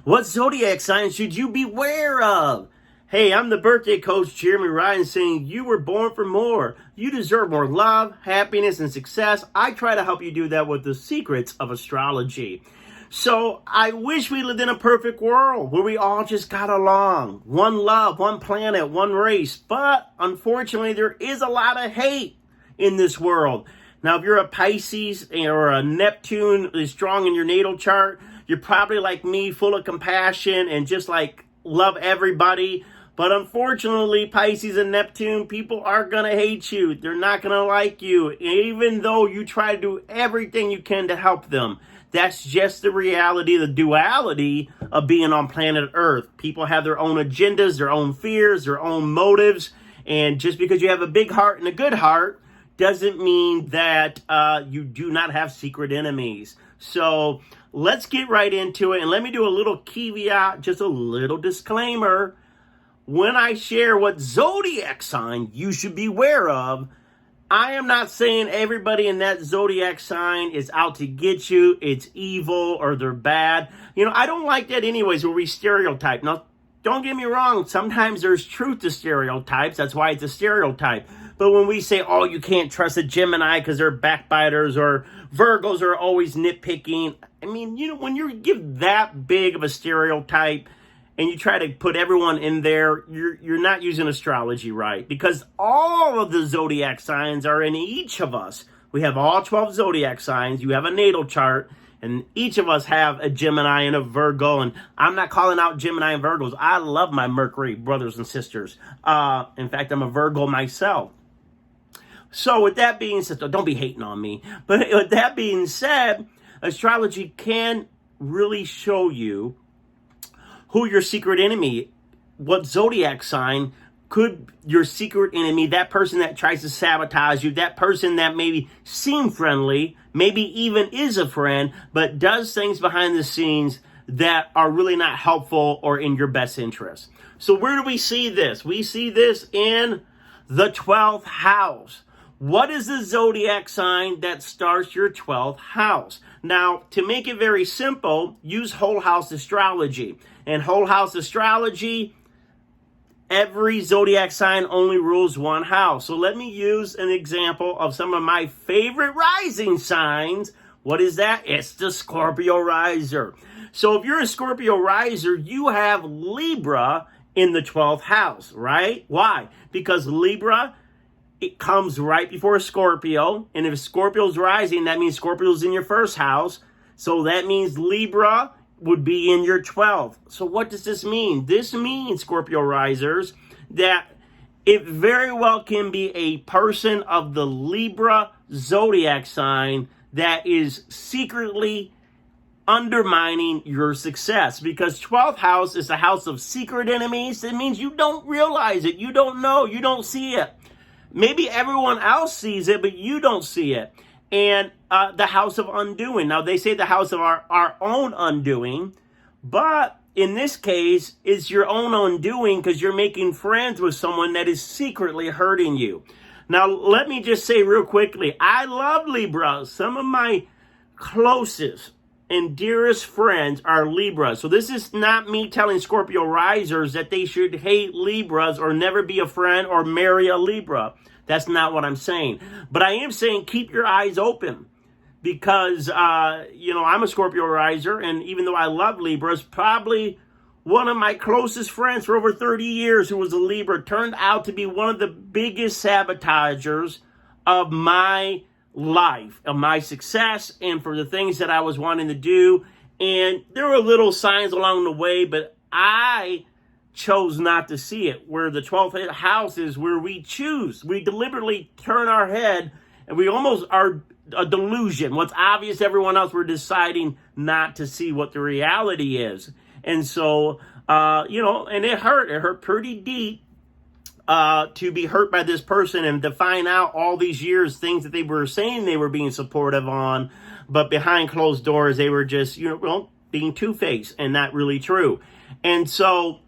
What zodiac sign should you beware of? Hey, I'm the birthday coach, Jeremy Ryan, saying you were born for more. You deserve more love, happiness, and success. I try to help you do that with the secrets of astrology. So I wish we lived in a perfect world where we all just got along. One love, one planet, one race. But unfortunately, there is a lot of hate in this world. Now, if you're a Pisces or a Neptune is strong in your natal chart, you're probably like me, full of compassion and just like love everybody. But unfortunately, Pisces and Neptune, people are going to hate you. They're not going to like you, even though you try to do everything you can to help them. That's just the reality, the duality of being on planet Earth. People have their own agendas, their own fears, their own motives. And just because you have a big heart and a good heart doesn't mean that you do not have secret enemies. So let's get right into it. And let me do a little caveat, just a little disclaimer. When I share what zodiac sign you should be aware of, I am not saying everybody in that zodiac sign is out to get you, it's evil, or they're bad. I don't like that anyways, where we stereotype. Now, don't get me wrong, sometimes there's truth to stereotypes, that's why it's a stereotype. But when we say, oh, you can't trust a Gemini because they're backbiters, or Virgos are always nitpicking, when you give that big of a stereotype, and you try to put everyone in there, you're not using astrology right. Because all of the zodiac signs are in each of us. We have all 12 zodiac signs. You have a natal chart. And each of us have a Gemini and a Virgo. And I'm not calling out Gemini and Virgos. I love my Mercury brothers and sisters. In fact, I'm a Virgo myself. So with that being said, don't be hating on me. But with that being said, astrology can really show you who your secret enemy, what zodiac sign could your secret enemy, that person that tries to sabotage you, that person that maybe seem friendly, maybe even is a friend, but does things behind the scenes that are really not helpful or in your best interest. So where do we see this? We see this in the 12th house. What is the zodiac sign that starts your 12th house? Now, to make it very simple, use whole house astrology. And whole house astrology, every zodiac sign only rules one house. So let me use an example of some of my favorite rising signs. What is that? It's the Scorpio riser. So if you're a Scorpio riser, you have Libra in the 12th house, right? Why? Because Libra, it comes right before Scorpio. And if Scorpio's rising, that means Scorpio's in your first house. So that means Libra would be in your 12th. So what does this mean? This means, Scorpio risers, that it very well can be a person of the Libra zodiac sign that is secretly undermining your success. Because 12th house is a house of secret enemies. It means you don't realize it. You don't know. You don't see it. Maybe everyone else sees it, but you don't see it. And the house of undoing. Now, they say the house of our own undoing, but in this case, it's your own undoing because you're making friends with someone that is secretly hurting you. Now, let me just say real quickly, I love Libra. Some of my closest and dearest friends are Libras. So this is not me telling Scorpio risers that they should hate Libras or never be a friend or marry a Libra. That's not what I'm saying. But I am saying keep your eyes open because, I'm a Scorpio riser. And even though I love Libras, probably one of my closest friends for over 30 years who was a Libra turned out to be one of the biggest sabotagers of my life, of my success, and for the things that I was wanting to do. And there were little signs along the way, but I chose not to see it. Where the 12th house is where we choose. We deliberately turn our head and we almost are a delusion. What's obvious to everyone else, we're deciding not to see what the reality is. And so, and it hurt. It hurt pretty deep to be hurt by this person and to find out all these years things that they were saying they were being supportive on, but behind closed doors, they were just, being two-faced and not really true. And so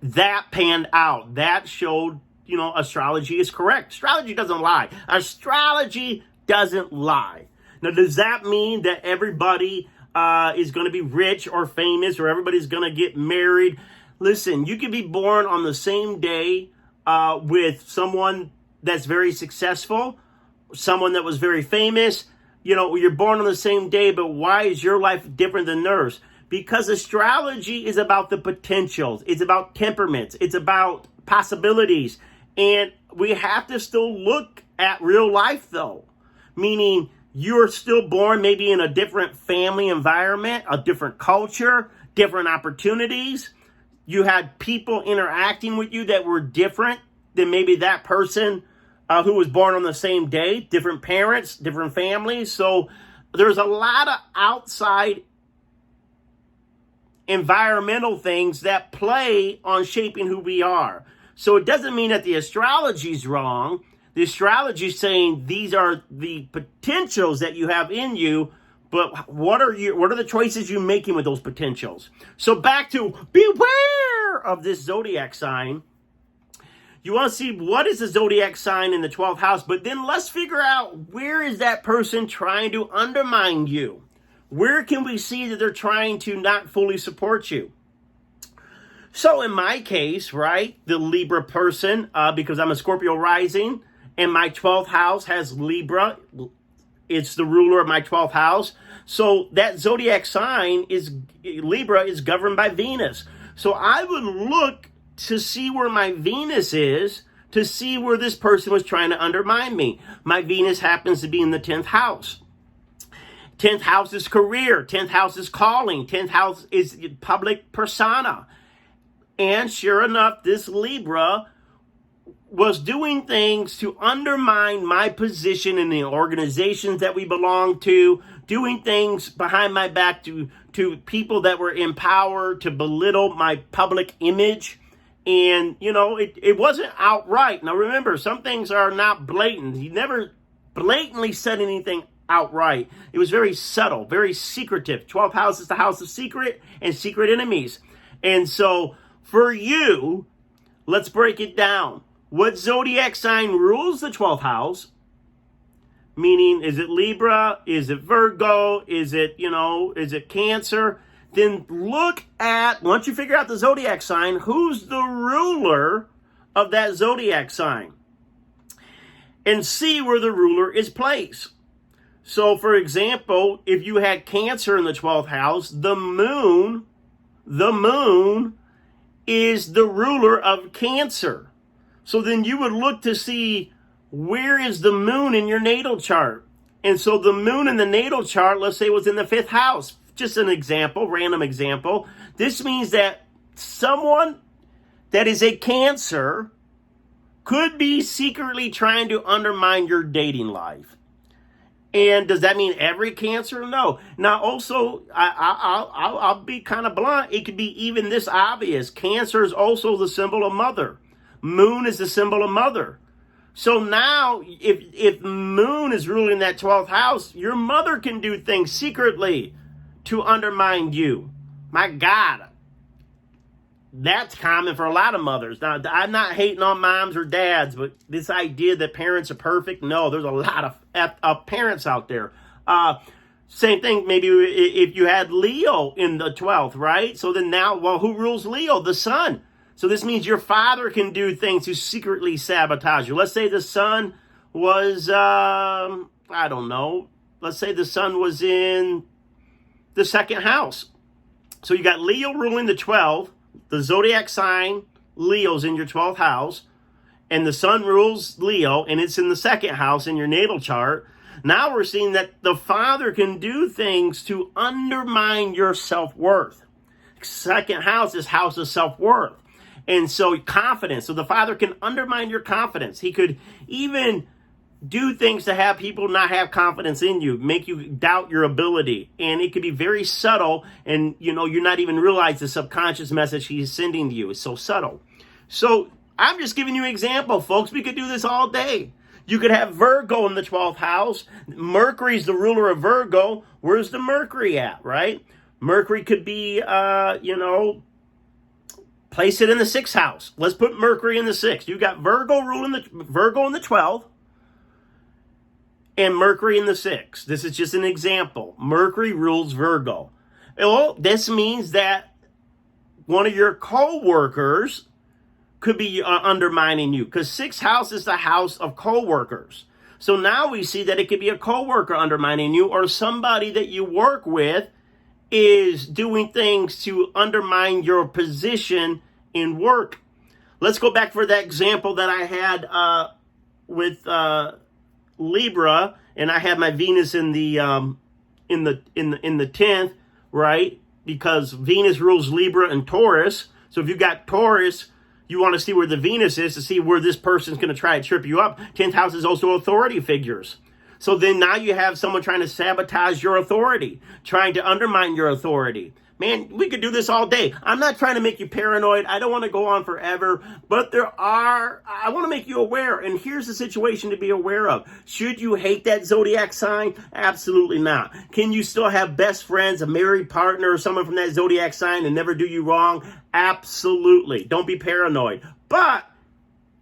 that panned out. That showed, astrology is correct. Astrology doesn't lie. Astrology doesn't lie. Now, does that mean that everybody is going to be rich or famous, or everybody's going to get married. Listen, you can be born on the same day with someone that's very successful, someone that was very famous. You know, you're born on the same day, but why is your life different than theirs? Because astrology is about the potentials. It's about temperaments. It's about possibilities. And we have to still look at real life, though. Meaning, you're still born maybe in a different family environment, a different culture, different opportunities. You had people interacting with you that were different than maybe that person who was born on the same day. Different parents, different families. So there's a lot of outside environmental things that play on shaping who we are. So it doesn't mean that the astrology is wrong. The astrology is saying these are the potentials that you have in you, but what are the choices you're making with those potentials? So back to beware of this zodiac sign. You want to see what is the zodiac sign in the 12th house, but then let's figure out where is that person trying to undermine you? Where can we see that they're trying to not fully support you? So in my case, right, the Libra person, because I'm a Scorpio rising, and my 12th house has Libra. It's the ruler of my 12th house. So that zodiac sign is Libra is governed by Venus. So I would look to see where my Venus is, to see where this person was trying to undermine me. My Venus happens to be in the 10th house. 10th house is career. 10th house is calling. 10th house is public persona. And sure enough, this Libra was doing things to undermine my position in the organizations that we belong to, doing things behind my back to people that were in power, to belittle my public image. And, you know, it wasn't outright. Now, remember, some things are not blatant. He never blatantly said anything outright. It was very subtle, very secretive. 12th house is the house of secret and secret enemies. And so for you, let's break it down. What zodiac sign rules the 12th house? Meaning, is it Libra? Is it Virgo? Is it Cancer? Then look at, once you figure out the zodiac sign, who's the ruler of that zodiac sign? And see where the ruler is placed. So, for example, if you had Cancer in the 12th house, the moon is the ruler of Cancer. So then you would look to see where is the moon in your natal chart. And so the moon in the natal chart, let's say, was in the 5th house. Just an example, random example. This means that someone that is a Cancer could be secretly trying to undermine your dating life. And does that mean every Cancer? No. Now, also, I'll be kind of blunt. It could be even this obvious. Cancer is also the symbol of mother. Moon is the symbol of mother. So now, if moon is ruling that 12th house, your mother can do things secretly to undermine you. My God. That's common for a lot of mothers. Now, I'm not hating on moms or dads, but this idea that parents are perfect, no, there's a lot of parents out there. Same thing, maybe if you had Leo in the 12th, right? So then now, well, who rules Leo? The sun. So this means your father can do things to secretly sabotage you. Let's say the sun was, I don't know. Let's say the sun was in the 2nd house. So you got Leo ruling the 12th. The zodiac sign, Leo's in your 12th house. And the sun rules Leo, and it's in the 2nd house in your natal chart. Now we're seeing that the father can do things to undermine your self-worth. 2nd house is house of self-worth. And so confidence. So the father can undermine your confidence. He could even do things to have people not have confidence in you, make you doubt your ability. And it could be very subtle, and you're not even realize the subconscious message he's sending to you. It's so subtle. So I'm just giving you an example, folks. We could do this all day. You could have Virgo in the 12th house. Mercury's the ruler of Virgo. Where's the Mercury at, right? Mercury could be, place it in the 6th house. Let's put Mercury in the 6th. You got Virgo in the 12th. and Mercury in the 6th. This is just an example. Mercury rules Virgo. Well, this means that one of your co-workers could be undermining you, because 6th house is the house of co-workers. So now we see that it could be a co-worker undermining you, or somebody that you work with is doing things to undermine your position in work. Let's go back for that example that I had with Libra, and I had my Venus in the 10th, right? Because Venus rules Libra and Taurus. So if you got Taurus, you want to see where the Venus is to see where this person's going to try to trip you up. 10th house is also authority figures. So then now you have someone trying to sabotage your authority, trying to undermine your authority. Man, we could do this all day. I'm not trying to make you paranoid. I don't want to go on forever, but I want to make you aware. And here's the situation to be aware of. Should you hate that zodiac sign? Absolutely not. Can you still have best friends, a married partner, or someone from that zodiac sign and never do you wrong? Absolutely. Don't be paranoid. But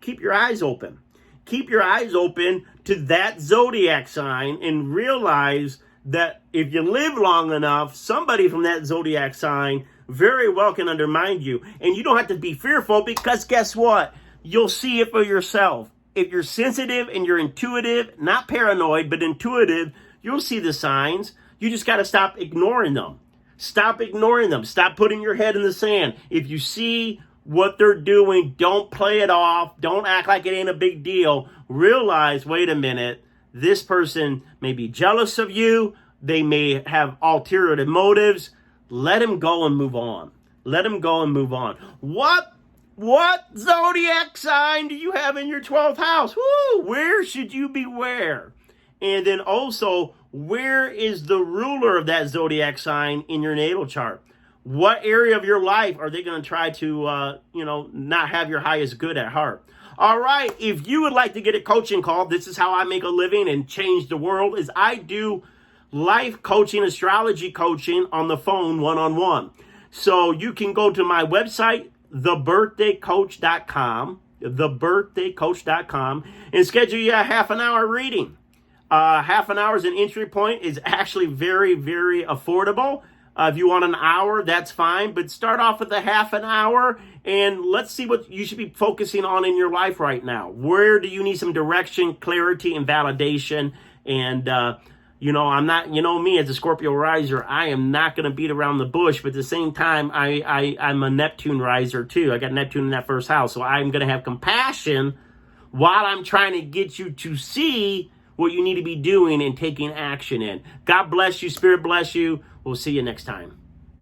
keep your eyes open. Keep your eyes open to that zodiac sign and realize that if you live long enough, somebody from that zodiac sign very well can undermine you. And you don't have to be fearful, because guess what? You'll see it for yourself. If you're sensitive and you're intuitive, not paranoid, but intuitive, you'll see the signs. You just got to stop ignoring them. Stop ignoring them. Stop putting your head in the sand. If you see what they're doing, don't play it off. Don't act like it ain't a big deal. Realize, wait a minute, this person may be jealous of you. They may have ulterior motives. Let him go and move on. Let him go and move on. What zodiac sign do you have in your 12th house? Woo, where should you beware? And then also, where is the ruler of that zodiac sign in your natal chart? What area of your life are they going to try to, not have your highest good at heart? All right, if you would like to get a coaching call, this is how I make a living and change the world, is I do life coaching, astrology coaching on the phone, one-on-one. So you can go to my website, thebirthdaycoach.com, and schedule you a half an hour reading. Half an hour as an entry point is actually very, very affordable. If you want an hour, that's fine. But start off with a half an hour, and let's see what you should be focusing on in your life right now. Where do you need some direction, clarity, and validation? And, I'm not, me as a Scorpio riser, I am not going to beat around the bush. But at the same time, I'm a Neptune riser, too. I got Neptune in that first house. So I'm going to have compassion while I'm trying to get you to see what you need to be doing and taking action in. God bless you. Spirit bless you. We'll see you next time.